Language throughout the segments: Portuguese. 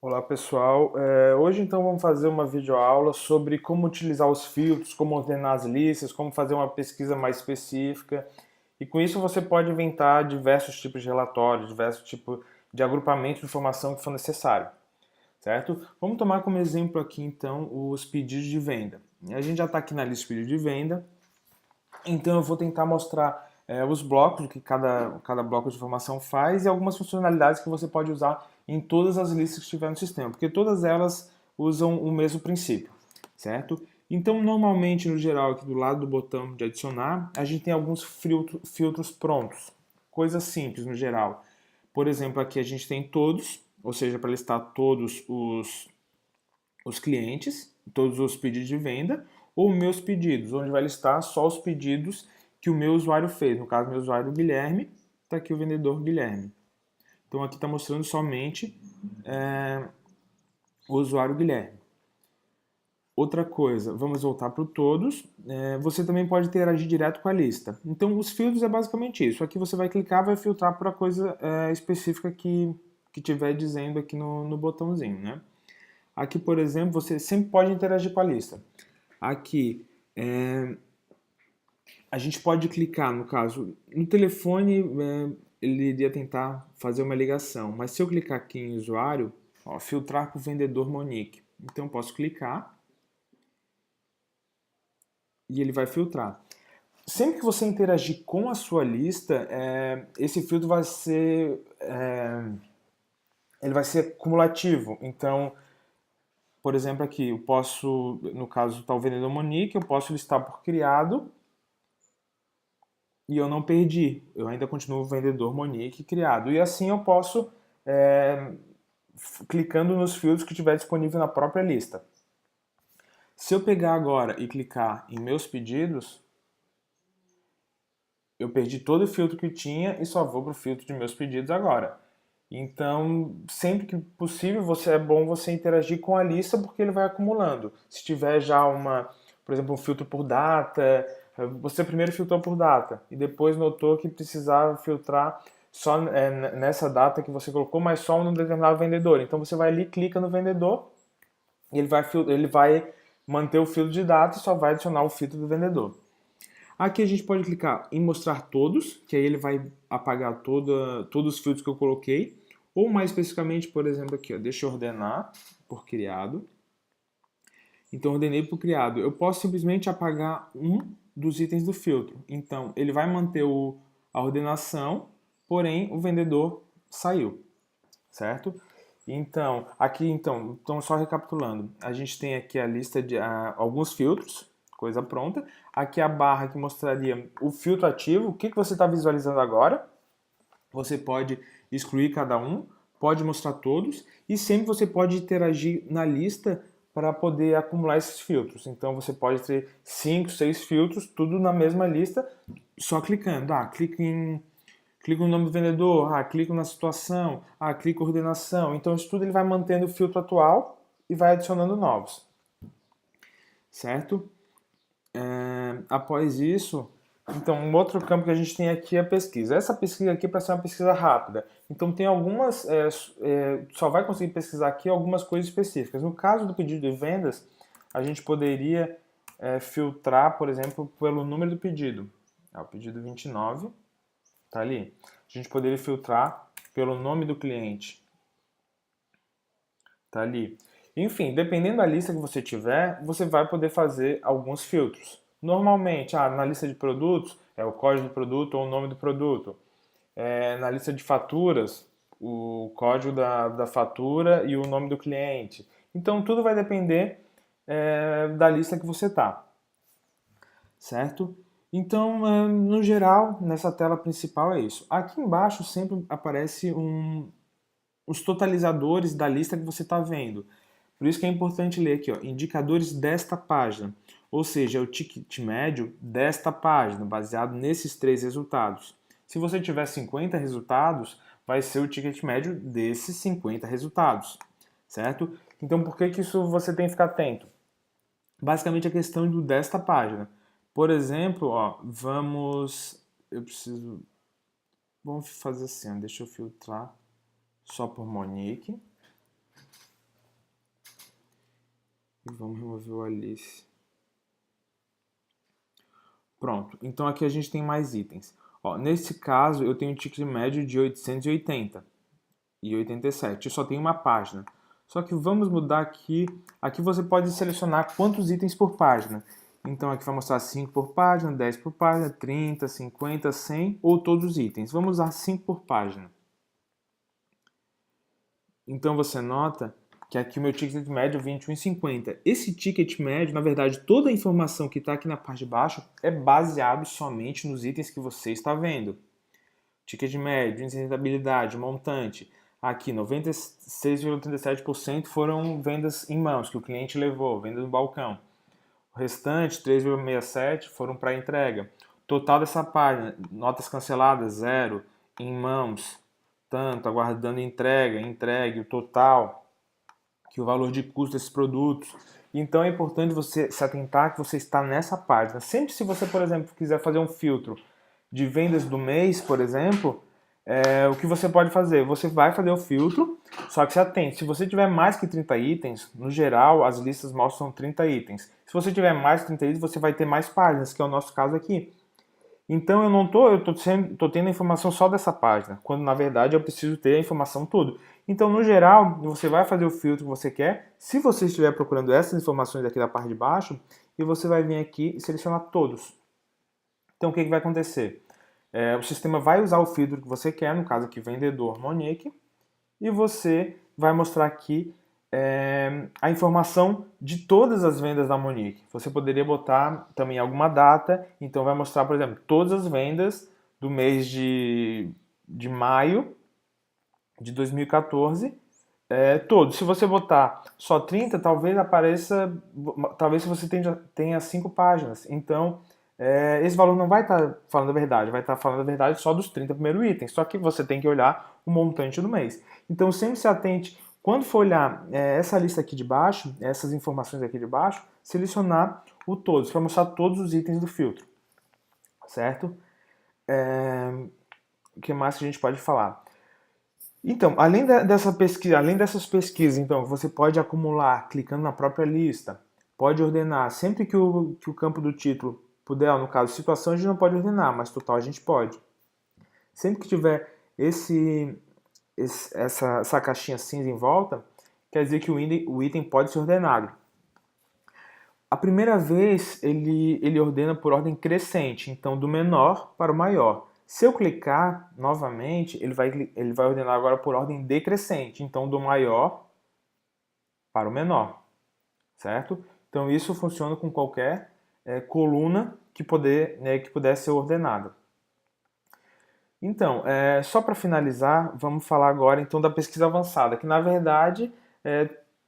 Olá pessoal, hoje então vamos fazer uma videoaula sobre como utilizar os filtros, como ordenar as listas, como fazer uma pesquisa mais específica e com isso você pode inventar diversos tipos de relatórios, diversos tipos de agrupamento de informação que for necessário, certo? Vamos tomar como exemplo aqui então os pedidos de venda. A gente já está aqui na lista de pedidos de venda, então eu vou tentar mostrar os blocos, o que cada bloco de informação faz e algumas funcionalidades que você pode usar em todas as listas que estiver no sistema, porque todas elas usam o mesmo princípio, certo? Então, normalmente, no geral, aqui do lado do botão de adicionar, a gente tem alguns filtros prontos, coisas simples no geral. Por exemplo, aqui a gente tem todos, ou seja, para listar todos os clientes, todos os pedidos de venda, ou meus pedidos, onde vai listar só os pedidos que o meu usuário fez. No caso, meu usuário Guilherme, está aqui o vendedor Guilherme. Então aqui está mostrando somente o usuário Guilherme. Outra coisa, vamos voltar para o todos. Você também pode interagir direto com a lista. Então os filtros é basicamente isso. Aqui você vai clicar, vai filtrar para a coisa específica que estiver dizendo aqui no botãozinho, né? Aqui, por exemplo, você sempre pode interagir com a lista. Aqui, a gente pode clicar, no caso, no telefone, ele iria tentar fazer uma ligação, mas se eu clicar aqui em usuário, ó, filtrar para o vendedor Monique, então eu posso clicar e ele vai filtrar. Sempre que você interagir com a sua lista, esse filtro ele vai ser cumulativo. Então, por exemplo, aqui eu posso, no caso está o vendedor Monique, eu posso listar por criado e eu não perdi. Eu ainda continuo vendedor Monique criado. E assim eu posso, clicando nos filtros que tiver disponível na própria lista. Se eu pegar agora e clicar em meus pedidos, eu perdi todo o filtro que tinha e só vou para o filtro de meus pedidos agora. Então, sempre que possível, é bom você interagir com a lista porque ele vai acumulando. Se tiver já por exemplo, um filtro por data, você primeiro filtrou por data e depois notou que precisava filtrar só nessa data que você colocou, mas só um determinado vendedor. Então você vai ali, clica no vendedor e ele vai manter o filtro de data e só vai adicionar o filtro do vendedor. Aqui a gente pode clicar em mostrar todos, que aí ele vai apagar todos os filtros que eu coloquei. Ou mais especificamente, por exemplo, aqui, ó, deixa eu ordenar por criado. Então, ordenei por criado. Eu posso simplesmente apagar um dos itens do filtro. Então, ele vai manter a ordenação, porém o vendedor saiu, certo? Então, aqui, então só recapitulando, a gente tem aqui a lista de alguns filtros, coisa pronta. Aqui a barra que mostraria o filtro ativo, o que você está visualizando agora. Você pode excluir cada um, pode mostrar todos, e sempre você pode interagir na lista para poder acumular esses filtros. Então você pode ter 5, 6 filtros, tudo na mesma lista, só clicando. Clico no nome do vendedor, clico na situação, clico em ordenação. Então isso tudo ele vai mantendo o filtro atual e vai adicionando novos. Certo? Após isso, então um outro campo que a gente tem aqui é a pesquisa. Essa pesquisa aqui é para ser uma pesquisa rápida. Então tem algumas, só vai conseguir pesquisar aqui algumas coisas específicas. No caso do pedido de vendas, a gente poderia filtrar, por exemplo, pelo número do pedido. O pedido 29. Tá ali. A gente poderia filtrar pelo nome do cliente. Tá ali. Enfim, dependendo da lista que você tiver, você vai poder fazer alguns filtros. Normalmente, na lista de produtos, é o código do produto ou o nome do produto. Na lista de faturas, o código da fatura e o nome do cliente. Então, tudo vai depender da lista que você tá. Certo? Então, no geral, nessa tela principal é isso. Aqui embaixo sempre aparece os totalizadores da lista que você está vendo. Por isso que é importante ler aqui, ó, indicadores desta página, ou seja, é o ticket médio desta página, baseado nesses 3 resultados. Se você tiver 50 resultados, vai ser o ticket médio desses 50 resultados, certo? Então, por que isso você tem que ficar atento? Basicamente a questão desta página. Por exemplo, ó, vamos fazer assim, deixa eu filtrar só por Monique. E vamos remover o Alice. Pronto, então aqui a gente tem mais itens. Ó, nesse caso, eu tenho um ticket médio de 880 e 87. Eu só tenho uma página. Só que vamos mudar aqui. Aqui você pode selecionar quantos itens por página. Então aqui vai mostrar 5 por página, 10 por página, 30, 50, 100 ou todos os itens. Vamos usar 5 por página. Então você nota que aqui o meu ticket médio é 21,50. Esse ticket médio, na verdade, toda a informação que está aqui na parte de baixo é baseado somente nos itens que você está vendo. Ticket médio, índice de rentabilidade, montante. Aqui, 96,37% foram vendas em mãos, que o cliente levou, vendas no balcão. O restante, 3,67%, foram para entrega. Total dessa página, notas canceladas, 0, em mãos, tanto, aguardando entrega, entregue, o total, que o valor de custo desses produtos. Então é importante você se atentar que você está nessa página. Sempre se você, por exemplo, quiser fazer um filtro de vendas do mês, por exemplo, o que você pode fazer? Você vai fazer o filtro, só que se atente, se você tiver mais que 30 itens, no geral as listas mostram 30 itens. Se você tiver mais que 30 itens, você vai ter mais páginas, que é o nosso caso aqui. Então eu tô tendo a informação só dessa página, quando na verdade eu preciso ter a informação toda. Então, no geral, você vai fazer o filtro que você quer, se você estiver procurando essas informações aqui da parte de baixo, e você vai vir aqui e selecionar todos. Então, o que vai acontecer? O sistema vai usar o filtro que você quer, no caso aqui, vendedor Monique, e você vai mostrar aqui a informação de todas as vendas da Monique. Você poderia botar também alguma data, então vai mostrar, por exemplo, todas as vendas do mês de maio de 2014, todos. Se você botar só 30, talvez apareça, talvez se você tenha 5 páginas. Então, esse valor não vai estar falando a verdade, vai estar falando a verdade só dos 30 primeiros itens. Só que você tem que olhar o montante do mês. Então, sempre se atente, quando for olhar essa lista aqui de baixo, essas informações aqui de baixo, selecionar o todos, para mostrar todos os itens do filtro. Certo? O que mais que a gente pode falar? Então, além dessas pesquisas, então, você pode acumular clicando na própria lista, pode ordenar, sempre que o campo do título puder, no caso, situação a gente não pode ordenar, mas total a gente pode. Sempre que tiver essa caixinha cinza em volta, quer dizer que o item pode ser ordenado. A primeira vez ele ordena por ordem crescente, então do menor para o maior. Se eu clicar novamente, ele vai ordenar agora por ordem decrescente, então do maior para o menor, certo? Então isso funciona com qualquer coluna que puder ser ordenada. Então, só para finalizar, vamos falar agora então da pesquisa avançada, que na verdade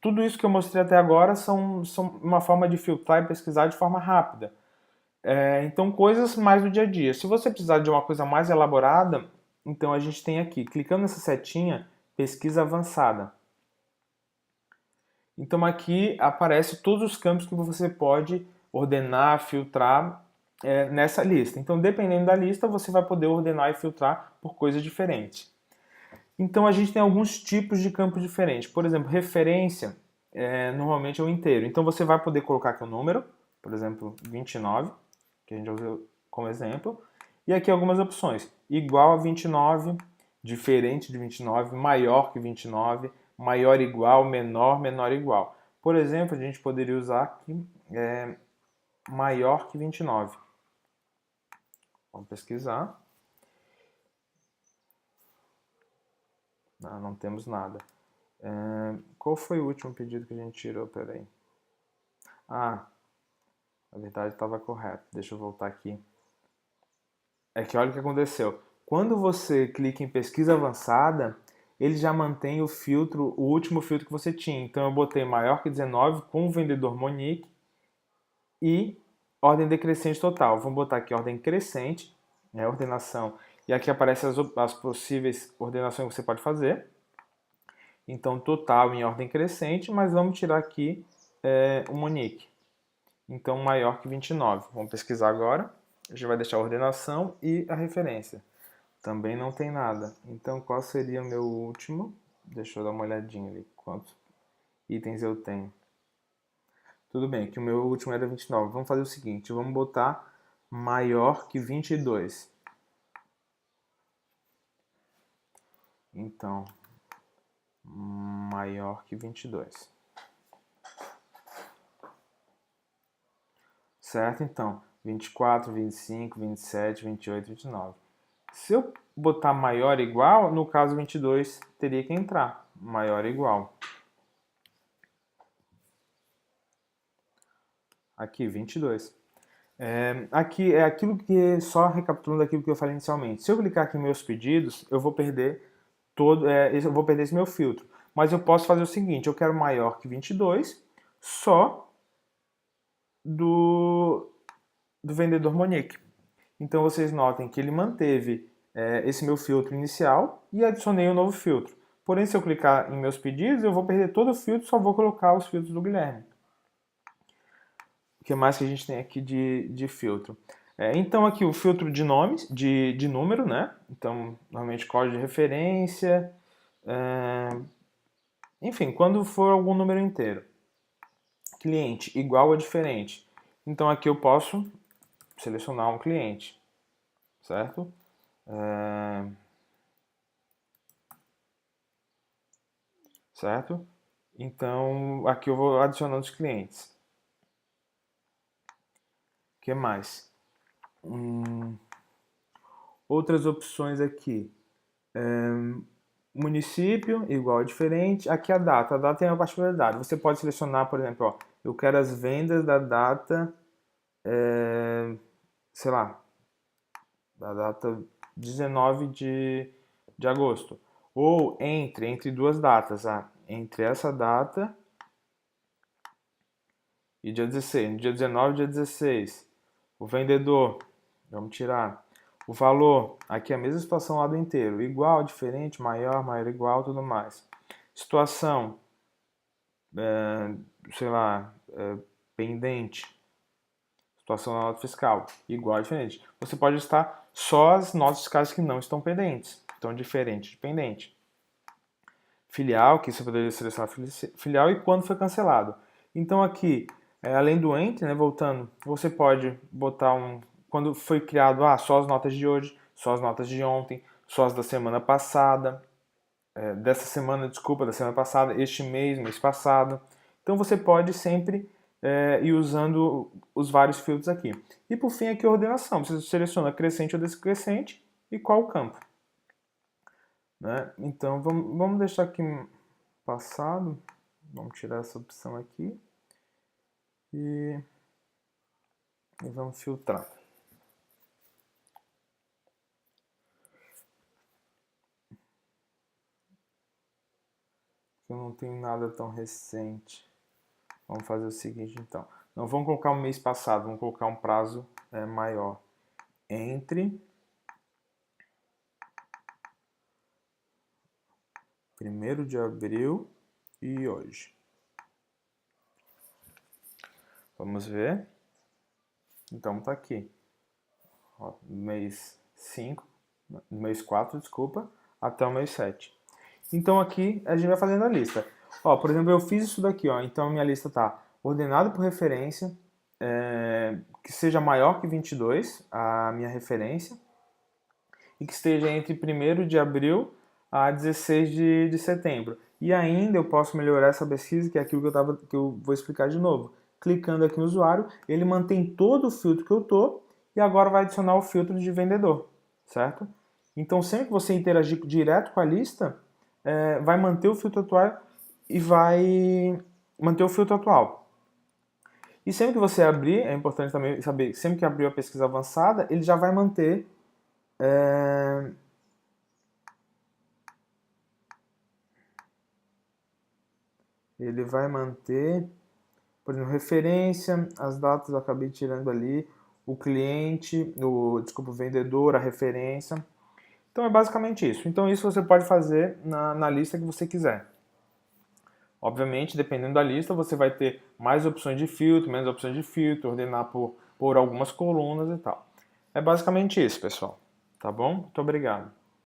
tudo isso que eu mostrei até agora são uma forma de filtrar e pesquisar de forma rápida. Então, coisas mais do dia a dia. Se você precisar de uma coisa mais elaborada, então a gente tem aqui, clicando nessa setinha, pesquisa avançada. Então aqui aparece todos os campos que você pode ordenar, filtrar nessa lista. Então, dependendo da lista, você vai poder ordenar e filtrar por coisas diferentes. Então a gente tem alguns tipos de campos diferentes. Por exemplo, referência normalmente é o inteiro. Então você vai poder colocar aqui o número, por exemplo, 29, que a gente usou como exemplo. E aqui algumas opções. Igual a 29, diferente de 29, maior que 29, maior igual, menor, menor igual. Por exemplo, a gente poderia usar aqui maior que 29. Vamos pesquisar. Não temos nada. Qual foi o último pedido que a gente tirou? Peraí. Na verdade estava correto. Deixa eu voltar aqui. É que olha o que aconteceu. Quando você clica em pesquisa avançada, ele já mantém o filtro, o último filtro que você tinha. Então eu botei maior que 19 com o vendedor Monique e ordem decrescente total. Vamos botar aqui ordem crescente, ordenação. E aqui aparecem as possíveis ordenações que você pode fazer. Então, total em ordem crescente, mas vamos tirar aqui o Monique. Então, maior que 29. Vamos pesquisar agora. A gente vai deixar a ordenação e a referência. Também não tem nada. Então, qual seria o meu último? Deixa eu dar uma olhadinha ali. Quantos itens eu tenho? Tudo bem, que o meu último era 29. Vamos fazer o seguinte, vamos botar maior que 22. Então, maior que 22. Certo? Então, 24, 25, 27, 28, 29. Se eu botar maior ou igual, no caso 22 teria que entrar. Maior ou igual. Aqui, 22. Aqui é aquilo que, só recapitulando aquilo que eu falei inicialmente. Se eu clicar aqui em meus pedidos, eu vou perder eu vou perder esse meu filtro. Mas eu posso fazer o seguinte, eu quero maior que 22, só do vendedor Monique. Então vocês notem que ele manteve esse meu filtro inicial e adicionei um novo filtro. Porém, se eu clicar em meus pedidos, eu vou perder todo o filtro, só vou colocar os filtros do Guilherme. O que mais que a gente tem aqui de filtro? Então aqui o filtro de nomes, de número, né? Então, normalmente código de referência, enfim, quando for algum número inteiro. Cliente, igual ou diferente. Então aqui eu posso selecionar um cliente, certo? Certo? Então aqui eu vou adicionando os clientes. O que mais? Outras opções aqui. Município, igual ou diferente. Aqui a data. A data tem uma particularidade. Você pode selecionar, por exemplo, ó, eu quero as vendas da data, sei lá, da data 19 de agosto. Ou entre duas datas. Entre essa data e dia 16. No dia 19 e dia 16. O vendedor, vamos tirar. O valor, aqui é a mesma situação lado inteiro. Igual, diferente, maior, maior, igual, tudo mais. Situação, sei lá, pendente. Situação na nota fiscal, igual, diferente. Você pode listar só as notas fiscais que não estão pendentes. Então, diferente de pendente. Filial, que você poderia selecionar filial e quando foi cancelado. Então, aqui, além do entre, né, voltando, você pode botar quando foi criado, só as notas de hoje, só as notas de ontem, só as da semana passada, da semana passada, este mês passado. Então você pode sempre ir usando os vários filtros aqui. E por fim aqui a ordenação, você seleciona crescente ou descrescente e qual campo. Né? Então vamos deixar aqui passado, vamos tirar essa opção aqui e vamos filtrar. Eu não tenho nada tão recente. Vamos fazer o seguinte então. Não vamos colocar um mês passado, vamos colocar um prazo maior. Entre 1º de abril e hoje. Vamos ver. Então tá aqui. Ó, mês 5, mês 4, desculpa, até o mês 7. Então aqui a gente vai fazendo a lista. Ó, por exemplo, eu fiz isso daqui, ó. Então minha lista tá ordenada por referência, que seja maior que 22, a minha referência, e que esteja entre 1º de abril a 16 de setembro. E ainda eu posso melhorar essa pesquisa, que é aquilo que eu vou explicar de novo. Clicando aqui no usuário, ele mantém todo o filtro que eu tô e agora vai adicionar o filtro de vendedor, certo? Então sempre que você interagir direto com a lista, vai manter o filtro atual e vai manter o filtro atual. E sempre que você abrir, é importante também saber, sempre que abrir a pesquisa avançada, ele já vai manter por exemplo, referência, as datas eu acabei tirando ali, o cliente, o vendedor, a referência. Então é basicamente isso. Então isso você pode fazer na lista que você quiser. Obviamente, dependendo da lista, você vai ter mais opções de filtro, menos opções de filtro, ordenar por algumas colunas e tal. É basicamente isso, pessoal. Tá bom? Muito obrigado.